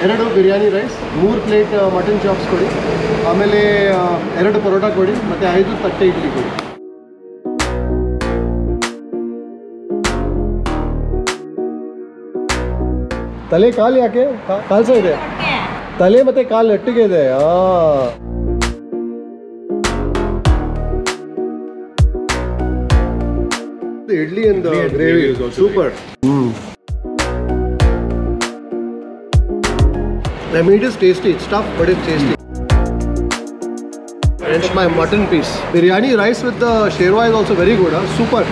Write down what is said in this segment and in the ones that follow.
2 biryani rice, 3 plate mutton chops ಕೊಡಿ, ಆಮೇಲೆ 2 ಪರೋಟ ಕೊಡಿ, ಮತ್ತು 5 ತಟ್ಟೆ ಇಡ್ಲಿ ಕೊಡಿ. ತಲೆ ಕಾಲು ಯಾಕೆ ಕಾಲ್ಸ ಇದೆ? ತಲೆ ಮತ್ತೆ ಕಾಲು ಒಟ್ಟಿಗೆ ಇದೆ. Idli and gravy super. The meat is tasty. It's tough, but it's tasty. And it's my mutton piece. Biryani rice with the sherwa is also very good. Super.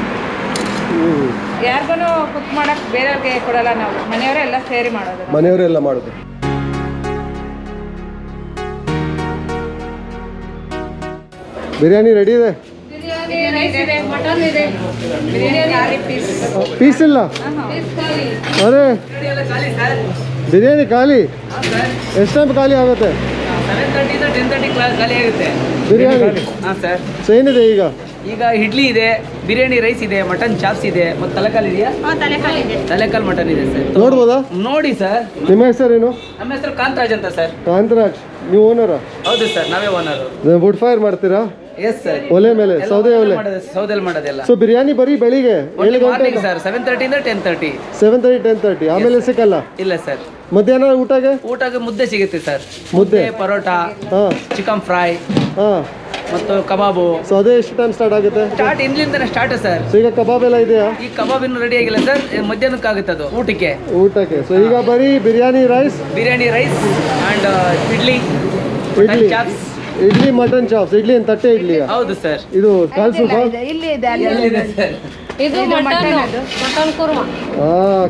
ಯಾರಿಗೂ ಕುಕ್ ಮಾಡಕ್ ಬೇರೆಯವ್ರಿಗೆ ಕೊಡಲ್ಲ, ನಾವು ಮನೆಯವರೆಲ್ಲ ಸೇರಿ ಮಾಡೋದು. ಮನೆಯವರೆಲ್ಲ ಮಾಡೋದು. ಬಿರಿಯಾನಿ ರೆಡಿ ಇದೆ. ಬಿರಿಯಾನಿ ರೈಸ್ ಇದೆ, ಮಟನ್ ಇದೆ, ಬಿರಿಯಾನಿ ಪೀಸ್ ಇಲ್ಲ. ಅರೆ ಬಿರಿಯಾನಿ ಖಾಲಿ. ಎಷ್ಟು ಟೈಮ್ ಖಾಲಿ ಆಗುತ್ತೆ? 7:30 to 10:30 ಖಾಲಿ ಆಗುತ್ತೆ ಬಿರಿಯಾನಿ. ಹಾಂ ಸರ್. ಸೊ ಏನಿದೆ ಈಗ ಇಡ್ಲಿ ಇದೆ, ಬಿರಿಯಾನಿ ರೈಸ್ ಇದೆ, ಮಟನ್ ಚಾಪ್ಸ್ ಇದೆ, ಮತ್ತು ತಲೆಕಾಲು ಇದೆಯಾ? ತಲೆಕಾಲು ಮಟನ್ ಇದೆ ಸರ್. ನೋಡ್ಬೋದಾ? ನೋಡಿ ಸರ್. ನಿಮ್ಮ ಹೆಸರೇನು? ನಮ್ಮ ಹೆಸರು ಕಾಂತರಾಜ್ ಅಂತ ಸರ್. ಕಾಂತರಾಜ್, ನೀವು ಓನರಾ? ಹೌದು ಸರ್, ನಾವೇ ಓನರು. ವುಡ್ ಫೈರ್ ಮಾಡ್ತೀರಾ? Yes sir. ಒಲೆ ಮೇಲೆ, ಸೌದೆ ಒಲೆ. ಸೌದೆಲ್ ಮಾಡೋದೆಲ್ಲ. ಸೊ ಬಿರಿಯಾನಿ ಬರೀ ಬೆಳಿಗ್ಗೆ 7 ಮಾರ್ನಿಂಗ್ ಸರ್, 7:30 ಇಂದ 10:30. 7:30 10:30 ಆಮೇಲೆ ಸಿಕ್ಕಲ್ಲ? ಇಲ್ಲ ಸರ್. ಮಧ್ಯಾಹ್ನ ಊಟಕ್ಕೆ ಮುದ್ದೆ ಸಿಗುತ್ತೆ ಸರ್. ಮುದ್ದೆ, ಪರೋಟ, ಹಾಂ, ಚಿಕನ್ ಫ್ರೈ, ಹಾಂ, ಮತ್ತು ಕಬಾಬು. ಸೊ ಅದೇ ಎಷ್ಟು ಟೈಮ್ ಸ್ಟಾರ್ಟ್ ಆಗುತ್ತೆ? ಸ್ಟಾರ್ಟ್ ಇಲ್ಲಿಂದನೇ ಸ್ಟಾರ್ಟ್ ಸರ್. ಸೊ ಈಗ ಕಬಾಬ್ ಎಲ್ಲ ಇದೆಯಾ? ಈ ಕಬಾಬ್ ಇನ್ನು ರೆಡಿ ಆಗಿಲ್ಲ ಸರ್, ಮಧ್ಯಾಹ್ನಕ್ಕೆ ಆಗುತ್ತೆ ಅದು ಊಟಕ್ಕೆ. ಸೊ ಈಗ ಬರೀ biryani rice and idli chops. Idli mutton chops. Idli ಏನು ತಟ್ಟೆ ಇಡ್ಲಿ? ಹೌದು ಸರ್. ಇದು ಕಾಲ್ ಸೂಪ ಇಲ್ಲಿ ಇದೆ, ಅಲ್ಲಿದೆ ಸರ್. ಇದು ಮಟನ್ ಕುರ್ಮಾ.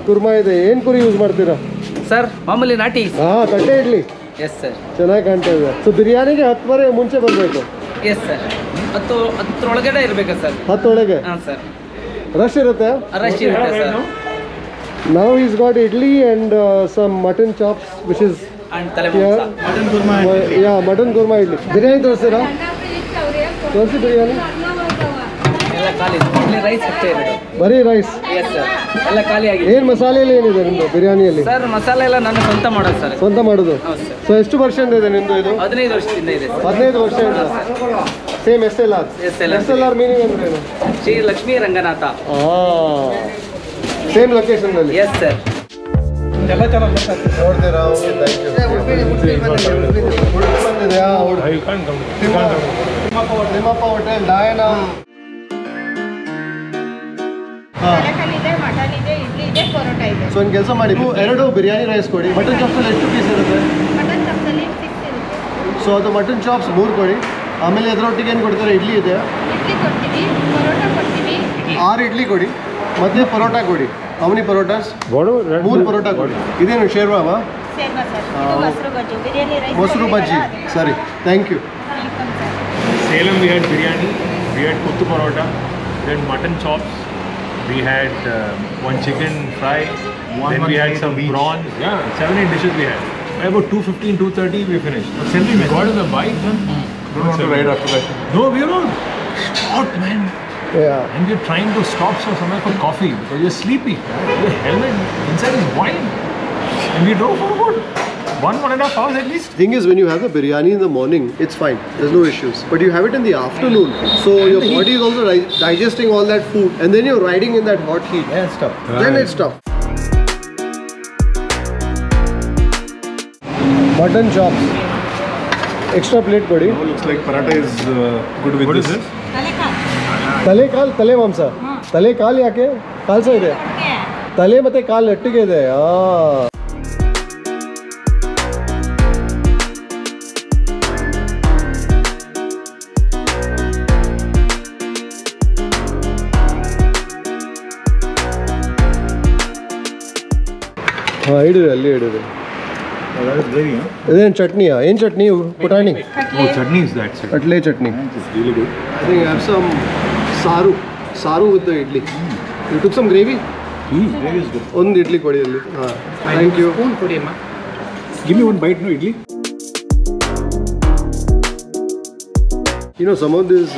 ಕುರ್ಮಾ ಇದೆ. ಏನು ಕುರಿ ಯೂಸ್ ಮಾಡ್ತೀರಾ ಸರ್? ಮಾಮೂಲಿ ನಾಟಿ. ತಟ್ಟೆ ಇಡ್ಲಿ. Yes sir. ಚೆನ್ನಾಗಿ ಕಾಣ್ತಾ ಇದೆ. ಸೊ ಬಿರಿಯಾನಿಗೆ 10 ಮುಂಚೆ ಬರಬೇಕು? Yes sir. 10 ಒಳಗಡೆ ಇರಬೇಕಾ ಸರ್? 10 ಒಳಗೆ. ಹಾಂ ಸರ್. ರಶ್ ಇರುತ್ತೆ? ರಶ್ ಇರುತ್ತೆ sir. Now he's got idli and some mutton chops, which is here. Mutton kurma. Yeah, mutton kurma idli. Biryani ತೋರಿಸ್ತೀರಾ? ತೋರಿಸಿ ಬಿರಿಯಾನಿ. ಎಲ್ಲ ಖಾಲಿ. ಇಲ್ಲಿ ರೈಸ್ ಅಷ್ಟೇ ಇದೆ. ಬರೀ ರೈಸ್? S sir. ಎಲ್ಲ ಖಾಲಿ ಆಗಿದೆ. ಏನು ಮಸಾಲೆ ಎಲ್ಲ ಏನಿದೆ ನಿಮ್ಮದು ಬಿರಿಯಾನಿಯಲ್ಲಿ? ಸರ್ ಮಸಾಲೆ ಎಲ್ಲ ನಾನು ಸ್ವಂತ ಮಾಡೋದು ಸರ್. ಸ್ವಂತ ಮಾಡೋದು? ಹೌದು ಸರ್. ಸೊ ಎಷ್ಟು ವರ್ಷದಿಂದ ಇದೆ ನಿಮ್ಮದು ಇದು? 15 ವರ್ಷದಿಂದ ಇದೆ ಸರ್. 15 ವರ್ಷದಿಂದ. Same SLR. SLR ಮೀನಿಂಗ್ ಅಂದ್ರೆ ಏನು? ಶ್ರೀ ಲಕ್ಷ್ಮೀ ರಂಗನಾಥ. ಸೇಮ್ ಲೊಕೇಶನ್ ಅಲ್ಲಿ? Yes sir. ಎಲ್ಲ ಚೆನ್ನಾಗಿ ನೋಡ್ತೀರಾ? Okay, thank you. ಬಂದಿದೆಯಾ? ತಿಮ್ಮಪ್ಪ ಹೋಟೆಲ್, ಡಾಯನ. ಮಟನ್ ಇದೆ, ಇಡ್ಲಿ ಇದೆ, ಪರೋಟ ಇದೆ. ಸೊ ಒಂದು ಕೆಲಸ ಮಾಡಿ, 2 ಬಿರಿಯಾನಿ ರೈಸ್ ಕೊಡಿ. ಮಟನ್ ಚಾಪ್ಸಲ್ಲಿ ಎಷ್ಟು ಪೀಸ್ ಇರುತ್ತೆ? ಮಟನ್ ಚಾಪ್ಸಲ್ಲಿ 6 ಇರುತ್ತೆ. ಸೊ ಅದು ಮಟನ್ ಚಾಪ್ಸ್ 3 ಕೊಡಿ. ಆಮೇಲೆ ಅದರೊಟ್ಟಿಗೆ ಏನು ಕೊಡ್ತಾರೆ? ಇಡ್ಲಿ ಇದೆ, ಇಡ್ಲಿ ಕೊಡ್ತೀವಿ, ಪರೋಟ ಕೊಡ್ತೀವಿ. 6 ಇಡ್ಲಿ ಕೊಡಿ, ಮತ್ತೆ ಪರೋಟ ಕೊಡಿ. ಅವನಿ ಪರೋಟಾಸ್ 3 ಪರೋಟ ಕೊಡಿ. ಇದೇನು ಶೇರ್ವಾವಾ? ಸೇರ್ವಾ ಸರ್. ಇದು ಮೊಸರು ಬಜ್ಜಿ, ಬಿರಿಯಾನಿ ರೈಸ್. ಮೊಸರು ಬಜ್ಜಿ. ಸರಿ, thank you. Salem we had biryani, we had kuttu parota, then mutton chops, we had one chicken fry, then we had some prawns. Yeah, 7-8 dishes we had. By about 2:15, 2:30 we finished. But Century we got in the bike, man. Don't want to ride after that. No, we are not short, man. Yeah. And we're trying to stop somewhere for coffee because you're sleepy. The helmet inside is wine. And we drove for about 1.5 hours at least. Thing is, when you have the biryani in the morning, it's fine. There's no issues. But you have it in the afternoon, so your body is also digesting all that food, and then you're riding in that hot heat. Yeah, it's tough. Then it's tough. Mutton chops. Extra plate kodi. Now looks like paratha is good with this. ತಲೆ ಕಾಲು, ತಲೆ ಮಾಂಸ. ತಲೆ ಕಾಲು ಯಾಕೆ ಕಾಲ್ಸ ಇದೆ? ತಲೆ ಮತ್ತೆ ಕಾಲು ಒಟ್ಟಿಗೆ ಇದೆ. ಇಡಿರಿ, ಅಲ್ಲಿ ಇಡಿರಿ. ಇದೇನು ಚಟ್ನಿಯಾ? ಏನು ಚಟ್ನಿ? ಪುಟಾಣಿ. Oh, chutney is that. ಕಟ್ಲೆ chutney. It's really good. I think I have some saru with the idli. You took some gravy? Gravy is good. ಒಂದು ಇಡ್ಲಿ ಕೊಡಿ ಅಲ್ಲಿ. Thank you. ಸ್ಪೂನ್ ಕೊಡಿ ಅಮ್ಮ. Give me one bite, no idli. You know, some of these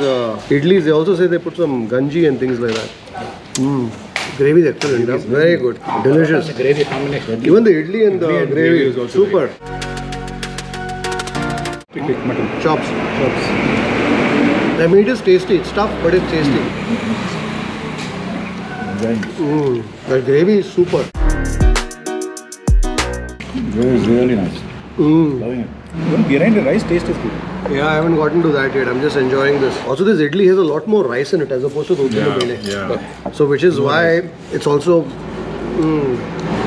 idlis, they also say they put some ganji and things like that. Gravy is excellent. Very good. Delicious. Gravy combination. Even the idli and the gravy is also super. Mutton. Chops. The meat is tasty. It's tough, but it's tasty. The gravy is super. Gravy is really nice. Loving it. Even behind the rice taste is good. Yeah, I haven't gotten to that yet. I'm just enjoying this. Also, this idli has a lot more rice in it as opposed to the udina bele. So, which is why it's also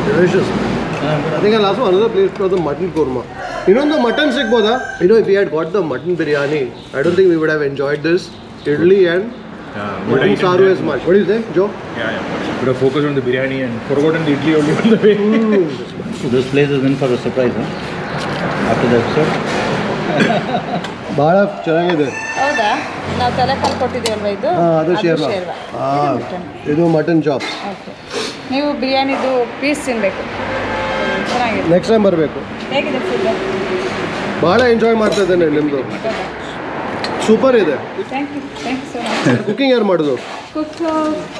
delicious. I think I'll ask for another place for the mutton korma. You know, the mutton sikboda. You know, if we had got the mutton biryani, I don't think we would have enjoyed this idli and mutton saru as much. What do you say, Joe? Yeah. But have focused on the biryani and forgotten the idli only on the way. So this place is in for a surprise, huh? After the episode. ಭಾಳ ಚೆನ್ನಾಗಿದೆ. ಹೌದಾ? ನಾವು ತಲೆಕಾಲು ಕೊಟ್ಟಿದ್ದೀವಲ್ವಾ ಇದು? ಅದು ಶೇರ್ವಾ. ಇದು mutton chops. Okay. ನೀವು ಬಿರಿಯಾನಿದು piece ತಿನ್ನಬೇಕು. ಚೆನ್ನಾಗಿದೆ. ನೆಕ್ಸ್ಟ್ ಟೈಮ್ ಬರಬೇಕು. ಹೇಗಿದೆ ಫುಡ್? ಭಾಳ ಎಂಜಾಯ್ ಮಾಡ್ತಾ ಇದ್ದೇನೆ ನಿಮ್ಮದು. ಸೂಪರ್ ಇದೆ. Thank you so much. Cooking ಯಾರು ಮಾಡೋದು? ಕುಕ್ಕು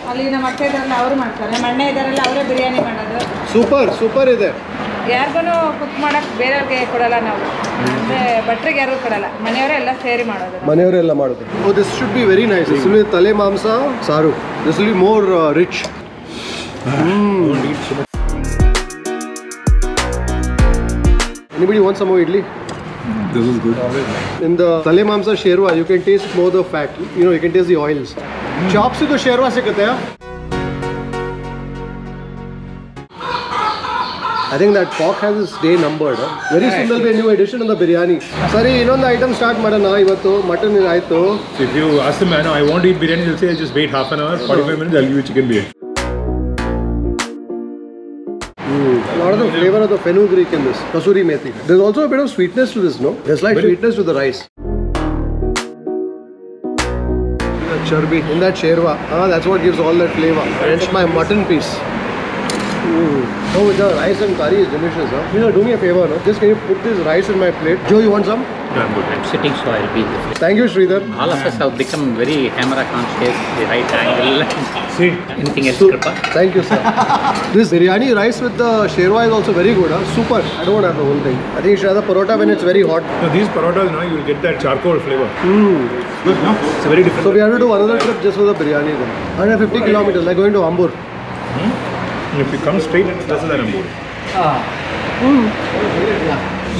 ಅಲ್ಲಿ ನಮ್ಮ ಅಕ್ಕ ಇದ್ದಾರಲ್ಲ ಅವರು ಮಾಡ್ತಾರೆ, ನಮ್ಮ ಅಣ್ಣ ಇದ್ದಾರಲ್ಲ ಅವರೇ ಬಿರಿಯಾನಿ ಮಾಡೋದು. ಸೂಪರ್ ಇದೆ. ಯಾರಿಗೂ ಕುಕ್ ಮಾಡೋಕ್ಕೆ ಬೇರೆಯವ್ರಿಗೆ ಕೊಡಲ್ಲ ನಾವು, ಅಂದರೆ ಭಟ್ರಿಗೆ ಯಾರಿಗೂ ಕೊಡಲ್ಲ, ಮನೆಯವರೆಲ್ಲ ಸೇರಿ ಮಾಡೋದು. ಮನೆಯವರೆಲ್ಲ ಮಾಡೋದು. Oh this should be very nice. This will ತಲೆ ಮಾಂಸ ಸಾರು. This will be more rich. Anybody want some more idli? This is good. In the tale mamsa sherwa, you can taste more the fat. You know, you can taste the oils. Chops se to sherwa se kate hai. I think that pork has its day numbered. Huh? Very soon there will be a new edition on the biryani. Sorry, ಇನ್ನೊಂದು item start ಮಾಡೋಣ ಇವತ್ತು. Mutton ಆಯಿತು. So if you ask the man, I want to eat biryani, they'll say just wait half an hour, 45 minutes, I'll give you chicken biryani. A lot of the flavor of the fenugreek in this. Kasuri methi. There's also a bit of sweetness to this, no? There's like sweetness to the rice. That charbi in that sherwa. That's what gives all that flavor. And it's my mutton piece. Oh, the rice and curry is delicious, huh? You know, do me a favor, no? Just can you put this rice in my plate? Joe, you want some? No, I'm good. I'm sitting, so I'll be in the place. Thank you, Sridhar. All of us have become very camera conscious, the right angle. See, Anything else, Kripa? Thank you, sir. This biryani rice with the sherwa is also very good, huh? Super. I don't want to have the whole thing. I think you should have the parota when it's very hot. now these parotas, you will get that charcoal flavor. Good, no? It's very different. So we have to do another trip just for the biryani then. 150 kilometers, like going to Ambur. If you come straight, it's lesser than a bowl.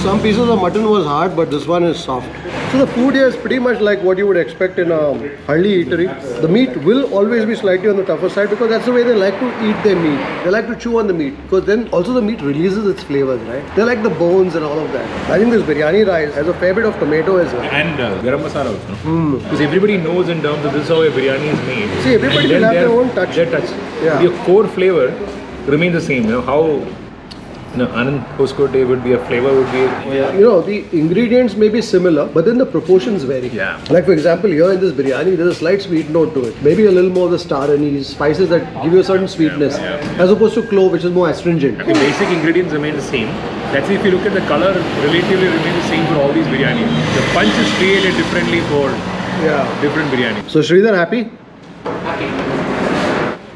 Some pieces of mutton was hard, but this one is soft. So the food here is pretty much like what you would expect in a Halli eatery. The meat will always be slightly on the tougher side because that's the way they like to eat their meat. They like to chew on the meat because then also the meat releases its flavors, right? They like the bones and all of that. I think this biryani rice has a fair bit of tomato as well. And garam masala also. Because everybody knows in terms of this is how a biryani is made. See, everybody And will then have their own touch. Their touch. Yeah. The core flavor remains the same. How Anand Hoskote would be a flavor would be. You know, the ingredients may be similar, but then the proportions vary. Yeah. Like for example, here in this biryani, there's a slight sweet note to it. Maybe a little more of the star anise, spices that give you a certain sweetness, as opposed to clove, which is more astringent. The basic ingredients remain the same. That's if you look at the color, relatively remain the same for all these biryani. The punch is created differently for different biryani. So Sridhar, happy?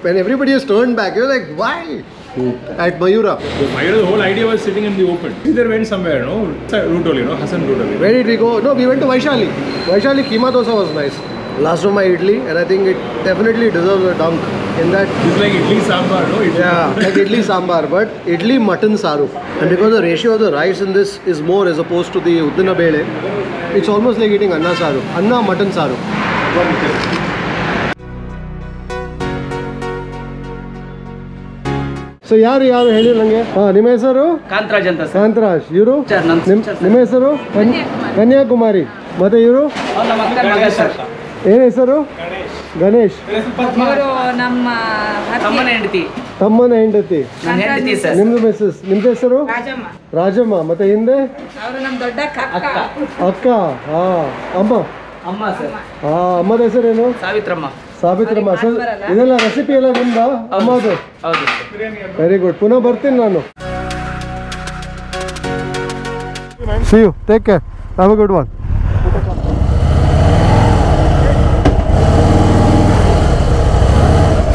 When everybody has turned back, you're like, why? At Mayura. The whole idea was sitting in the open. Either went somewhere, no? Route only, no? Hassan route only. Where did we go? No, we went to Vaishali. Vaishali Keema Dosa was nice. Last of my idli, and I think it definitely deserves a dunk in that. It's like idli sambar, no? Yeah, like idli sambar, but idli mutton saru. And because the ratio of the rice in this is more as opposed to the uddina bele, it's almost like eating anna saru. Anna mutton saru. So ಯಾರು ಹೇಳಿ ನನಗೆ ನಿಮ್ಮ ಹೆಸರು ಕಾಂತರಾಜ್ ಅಂತ sir. Kantharaj. ಇವರು sir, ನಿಮ್ಮ ಹೆಸರು ಕನ್ಯಾಕುಮಾರಿ. ಮತ್ತೆ ಇವರು ನಮ್ಮ ಅಕ್ಕನ ಮಗ ಸರ್. ಏನ್ ಹೆಸರು? ಗಣೇಶ್. ಇವರು ನಮ್ಮ ತಮ್ಮನ ಹೆಂಡತಿ. ತಮ್ಮನ ಹೆಂಡತಿ. ನನ್ನ ಹೆಂಡತಿ ಸರ್. ನಿಮ್ದು ಮಿಸ್ಸಸ್. ನಿಮ್ದು ಹೆಸರು? ರಾಜಮ್ಮ. ರಾಜಮ್ಮ. ಮತ್ತೆ ಹಿಂದೆ ಅವರು ನಮ್ಮ ದೊಡ್ಡ ಅಕ್ಕ. ಅಕ್ಕ. ಅಮ್ಮ. ಅಮ್ಮ ಸರ್. ಅಮ್ಮದ ಹೆಸರೇನು? ಸಾವಿತ್ರಮ್ಮ. ಸಾವಿತ್ರಮ್ಮ. ಇದೆಲ್ಲ ರೆಸಿಪಿ ಎಲ್ಲ ನಿಮ್ದ ಅಮ್ಮದು? ಹೌದು. Very good. ಪುನಃ ಬರ್ತೀನಿ ನಾನು. See you. Take care. Have a good one.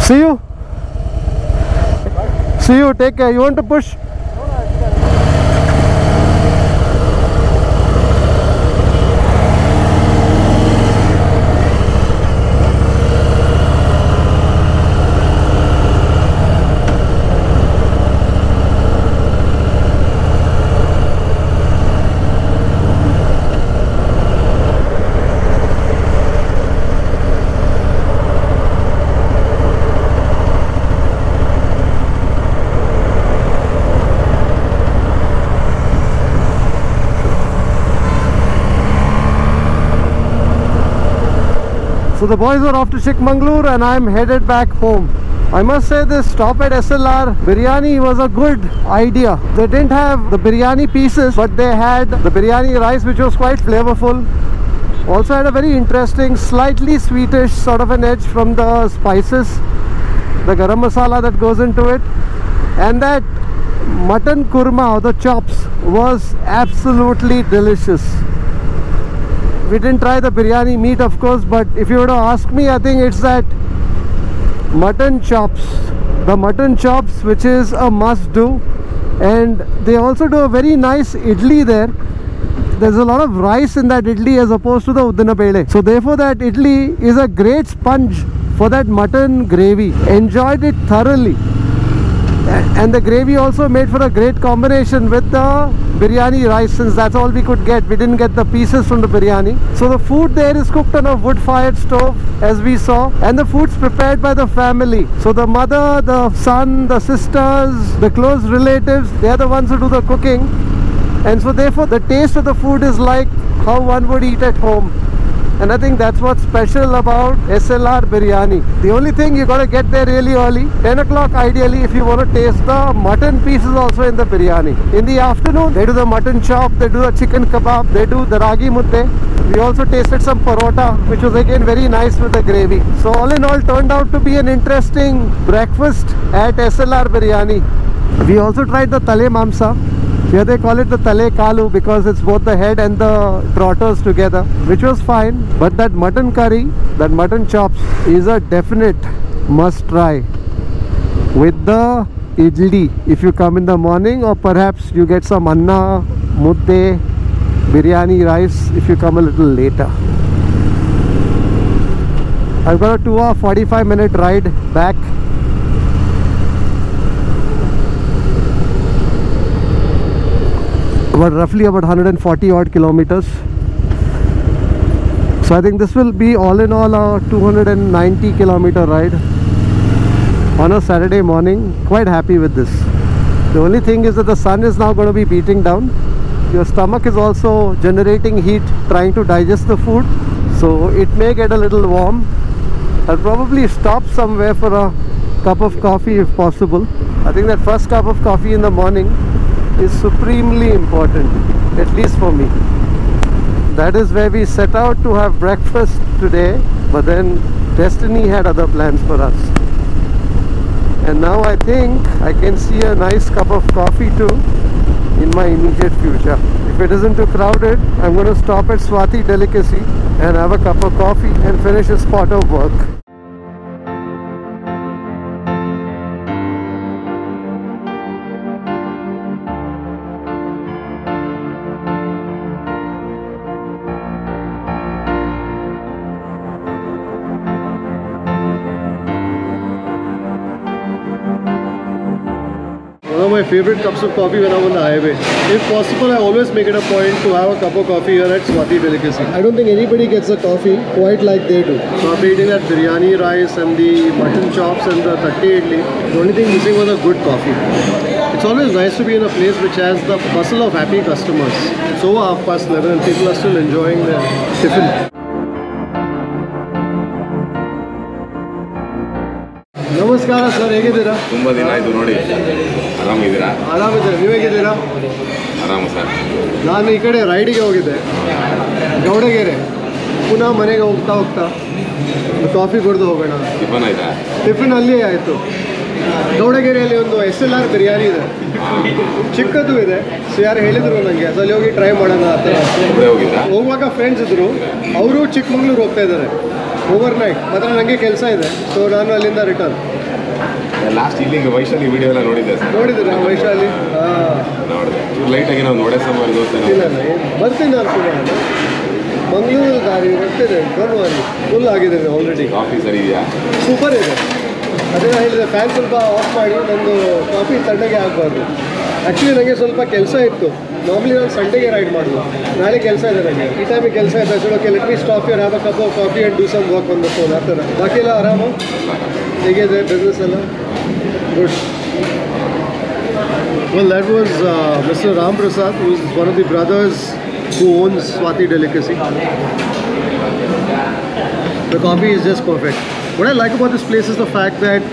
See you. See you, take care. You want to push? So the boys are off to Chikmagalur and I'm headed back home. I must say this stop at SLR biryani was a good idea. They didn't have the biryani pieces, but they had the biryani rice, which was quite flavorful. Also had a very interesting, slightly sweetish sort of an edge from the spices, the garam masala that goes into it. And that mutton kurma or the chops was absolutely delicious. We didn't try the biryani meat, of course, but if you were to ask me, I think it's that mutton chops, the mutton chops, which is a must do. And they also do a very nice idli there. There's a lot of rice in that idli as opposed to the uddanapele. So therefore that idli is a great sponge for that mutton gravy. Enjoyed it thoroughly. And the gravy also made for a great combination with the biryani rice, since that's all we could get. We didn't get the pieces from the biryani. So the food there is cooked on a wood-fired stove, as we saw, and the food's prepared by the family. So the mother, the son, the sisters, the close relatives, they are the ones who do the cooking. And so therefore the taste of the food is like how one would eat at home. And I think that's what's special about SLR biryani. The only thing, you got to get there really early, 10 o'clock ideally, if you want to taste the mutton pieces also in the biryani. In the afternoon, they do the mutton chop, they do the chicken kebab, they do the ragi mudde. We also tasted some parota, which was again very nice with the gravy. So all in all, turned out to be an interesting breakfast at SLR biryani. We also tried the tale mamsa. Here they call it the tale kalu because it's both the head and the trotters together, which was fine. But that mutton curry, that mutton chops is a definite must try with the idli if you come in the morning, or perhaps you get some anna, mudde, biryani rice if you come a little later. I've got a 2-hour 45-minute ride back. Roughly about 140 odd kilometers. So I think this will be all in all a 290 kilometer ride on a Saturday morning. Quite happy with this. The only thing is that the sun is now going to be beating down. Your stomach is also generating heat trying to digest the food, so it may get a little warm. I'll probably stop somewhere for a cup of coffee if possible. I think that first cup of coffee in the morning is supremely important, at least for me. That is where we set out to have breakfast today, but then destiny had other plans for us. And now I think I can see a nice cup of coffee too in my immediate future. If it isn't too crowded, I'm going to stop at Swati Delicacy and have a cup of coffee and finish a spot of work. One of my favorite cups of coffee when I'm on the highway. If possible, I always make it a point to have a cup of coffee here at Swati Delicacy. I don't think anybody gets a coffee quite like they do. So after eating that biryani rice and the mutton chops and the tatte idli, the only thing missing was a good coffee. It's always nice to be in a place which has the bustle of happy customers. It's over 11:30 and people are still enjoying their tiffin. ನಮಸ್ಕಾರ sir, ಹೇಗಿದ್ದೀರಾ? ತುಂಬ ದಿನ ಆಯಿತು ನೋಡಿ. ಆರಾಮಿದ್ದೀರಾ? ಆರಾಮಿದ್ದೀರಾ, ನೀವು ಹೇಗಿದ್ದೀರಾ? ಆರಾಮ sir. ನಾನು ಈ ಕಡೆ ರೈಡಿಗೆ ಹೋಗಿದ್ದೆ, ಗೌಡಗೆರೆ. ಪುನಃ ಮನೆಗೆ ಹೋಗ್ತಾ ಹೋಗ್ತಾ ಕಾಫಿ ಕುಡಿದು ಹೋಗೋಣ. ಟಿಫನ್ ಆಯ್ತಾ? ಟಿಫಿನ್ ಅಲ್ಲಿ ಆಯಿತು. ಗೌಡಗೆರೆಯಲ್ಲಿ ಒಂದು SLR ಬಿರಿಯಾನಿ ಇದೆ, ಚಿಕ್ಕದು ಇದೆ. ಸೊ ಯಾರು ಹೇಳಿದ್ರು ನನಗೆ, ಅಸಲ್ಲಿ ಹೋಗಿ ಟ್ರೈ ಮಾಡೋಣ ಆ ಥರ. ಹೋಗುವಾಗ ಫ್ರೆಂಡ್ಸ್ ಇದ್ರು, ಅವರು ಚಿಕ್ಕಮಂಗ್ಳೂರು ಹೋಗ್ತಾ ಇದ್ದಾರೆ ಓವರ್ ನೈಟ್. ಮಾತ್ರ ನನಗೆ ಕೆಲಸ ಇದೆ, ಸೊ ನಾನು ಅಲ್ಲಿಂದ ರಿಟರ್ನ್. ಲಾಸ್ಟ್ ಇಲ್ಲಿಂಗ್ ವೈಶಾಲಿ ವಿಡಿಯೋ ಎಲ್ಲ ನೋಡಿದ್ದೆ ಸರ್. ನೋಡಿದ್ದೀರಾ ವೈಶಾಲಿ? ನೋಡಿದೆ. ಲೈಟಾಗಿ ನಾವು ನೋಡೇ ಸಂಬಾರ ದೋಸೆ ಇಲ್ಲ ಬರ್ತೀನಿ ನಾನು ಕೂಡ. ಮಂಗಳೂರು ದಾರಿ ಬರ್ತೀನಿ. ಬರುವಲ್ಲಿ ಫುಲ್ ಆಗಿದ್ದೇನೆ ಆಲ್ರೆಡಿ. ಕಾಫಿ ಸರಿ ಇದೆಯಾ? ಸೂಪರ್ ಇದೆ. ಅದೇ ನಾನು ಹೇಳಿದೆ, ಫ್ಯಾನ್ ಸ್ವಲ್ಪ ಆಫ್ ಮಾಡಿ ನಂದು ಕಾಫಿ ತಣ್ಣಗೆ ಆಗಬಾರ್ದು. ಆ್ಯಕ್ಚುಲಿ ನನಗೆ ಸ್ವಲ್ಪ ಕೆಲಸ ಇತ್ತು. ನಾರ್ಮಲಿ ನಾನು ಸಂಡೆಗೆ ರೈಡ್ ಮಾಡೋದು. ನಾಳೆ ಕೆಲಸ ಇದೆ ನನಗೆ. ಈ ಟೈಮಿಗೆ ಕೆಲಸ ಇದೆ. So okay, let me stop your, have a cup of coffee and do some work on the phone. ಆ ಥರ. ಬಾಕಿ ಎಲ್ಲ ಆರಾಮ? ಹೇಗಿದೆ ಬಿಸ್ನೆಸ್ ಎಲ್ಲ? Good. Well, that was Mr. Ram Prasad, who is one of the brothers who owns Swati Delicacy. The coffee is just perfect. What I like about this place is the fact that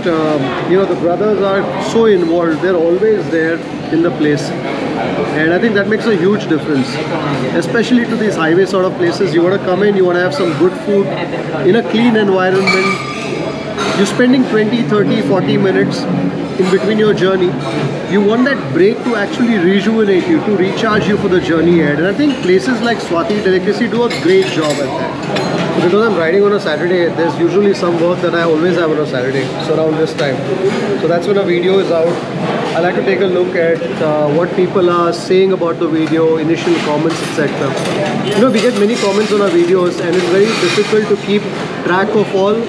the brothers are so involved. They're always there in the place, and I think that makes a huge difference, especially to these highway sort of places. You want to come in, you want to have some good food in a clean environment. You're spending 20, 30, 40 minutes in between your journey. You want that break to actually rejuvenate you, to recharge you for the journey ahead. And I think places like Swati Delicacy do a great job at that. Because I'm riding on a Saturday, there's usually some work that I always have on a Saturday, so around this time. So that's when a video is out. I like to take a look at what people are saying about the video, initial comments, etc. We get many comments on our videos, and it's very difficult to keep track of all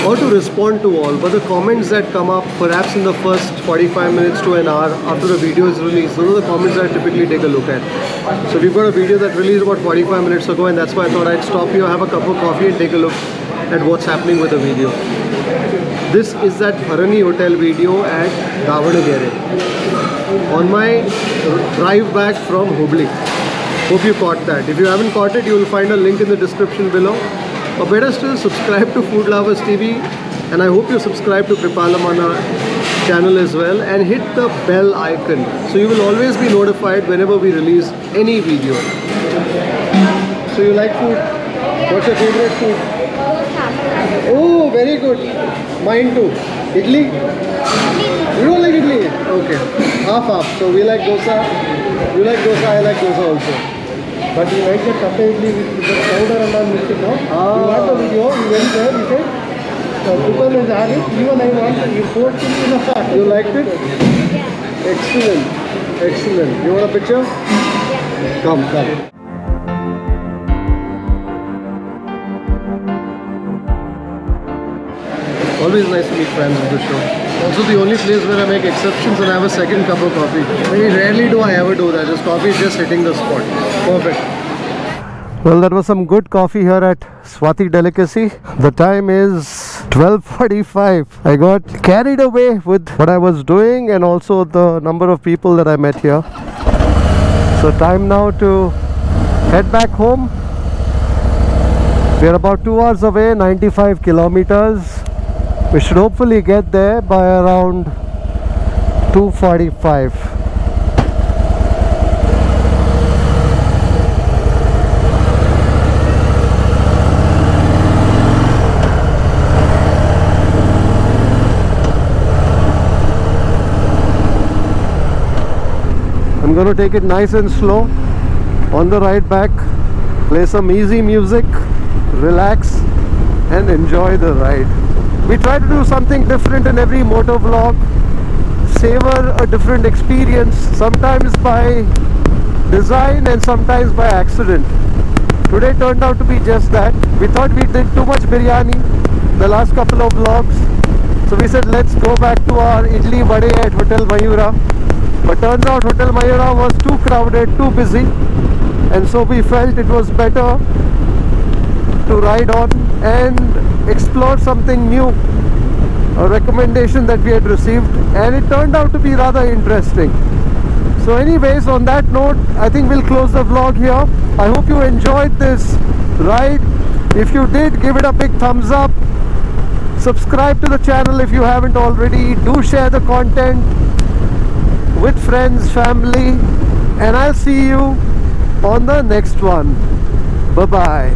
or to respond to all, but the comments that come up perhaps in the first 45 minutes to an hour after the video is released, those are the comments that I typically take a look at. So we've got a video that released about 45 minutes ago, and that's why I thought I'd stop you, have a cup of coffee and take a look at what's happening with the video. This is that Bharani Hotel video at Davanagere on my drive back from Hubli. Hope you caught that. If you haven't caught it, you will find a link in the description below. Or better still, subscribe to Food Lovers TV, and I hope you subscribe to Kripalamana channel as well, and hit the bell icon so you will always be notified whenever we release any video. So you like food? What's your favorite food? Oh, very good. Mine too. Idli? You don't like idli? Okay. Half. So we like dosa. You like dosa, I like dosa also. But you like the tappe idli with the powder and all mixed, no? You watch the video, you went there, you said, Kupal is having it, even I want, you poured it in a fat. You liked it? Yeah. Excellent. Excellent. You want a picture? Yeah. Come. Always nice to meet friends on the show. Also the only place where I make exceptions and I have a second cup of coffee. Very rarely do I ever do that. This coffee is just hitting the spot. Perfect. Well, that was some good coffee here at Swati Delicacy. The time is 12:45. I got carried away with what I was doing and also the number of people that I met here. So time now to head back home. We are about 2 hours away, 95 kilometers. We should hopefully get there by around 2:45. I'm going to take it nice and slow on the ride back, play some easy music, relax and enjoy the ride. We try to do something different in every motor vlog, savor a different experience, sometimes by design and sometimes by accident. Today turned out to be just that. We thought we did too much biryani the last couple of vlogs, so we said let's go back to our idli vade at Hotel Mayura. But turns out Hotel Mayura was too crowded, too busy, and so we felt it was better to ride on and explore something new, a recommendation that we had received, and it turned out to be rather interesting. So anyways, on that note, I think we'll close the vlog here. I hope you enjoyed this ride. If you did, give it a big thumbs up. Subscribe to the channel if you haven't already. Do share the content with friends, family, and I'll see you on the next one. Bye-bye.